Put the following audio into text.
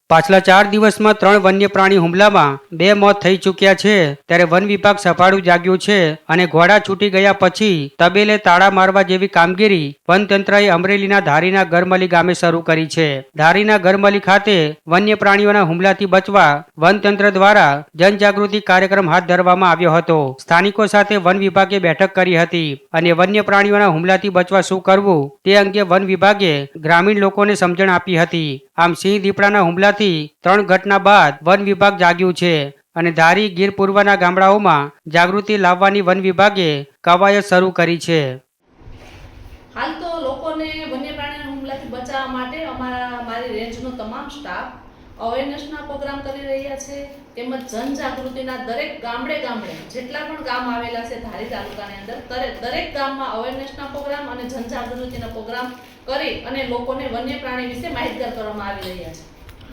પાછલા 4 દિવસમાં 3 વન્ય પ્રાણી હુમલામાં 2 મોત થઈ ચૂક્યા છે। ત્યારે વન વિભાગ સફાળું જાગ્યું છે અને ઘોડા છૂટી ગયા પછી તબેલે તાળા મારવા જેવી કામગીરી વનતંત્રએ અમરેલીના ધારીના ગરમલી ગામે શરૂ કરી છે। ધારીના ગરમલી ખાતે વન્ય પ્રાણીઓના હુમલાથી બચવા વનતંત્ર દ્વારા જનજાગૃતિ કાર્યક્રમ હાથ ધરવામાં આવ્યો હતો। સ્થાનિકો સાથે વન વિભાગે બેઠક કરી હતી અને વન્ય પ્રાણીઓના હુમલાથી બચવા શું કરવું તે અંગે વન વિભાગે ગ્રામીણ લોકોને સમજણ આપી હતી। આમ સિંહ દીપડાના હુમલાથી 3 ઘટના બાદ વન વિભાગ જાગ્યું છે અને ધારી ગીર પૂર્વના ગામડાઓમાં જાગૃતિ લાવવાની વન વિભાગે કવાયત શરૂ કરી છે। હાલ તો લોકોને વન્ય પ્રાણીના હુમલાથી બચાવવા માટે મારી રેન્જનો તમામ સ્ટાફ અવેરનેસના પ્રોગ્રામ કરી રહ્યા છે તેમજ જનજાગૃતિના દરેક ગામડે જેટલા પણ ગામ આવેલા છે ધારી તાલુકાની અંદર દરેક ગામમાં અવેરનેસના પ્રોગ્રામ અને જનજાગૃતિના પ્રોગ્રામ કરી અને લોકોને વન્ય પ્રાણી વિશે માહિતગાર કરવામાં આવી રહ્યા છે।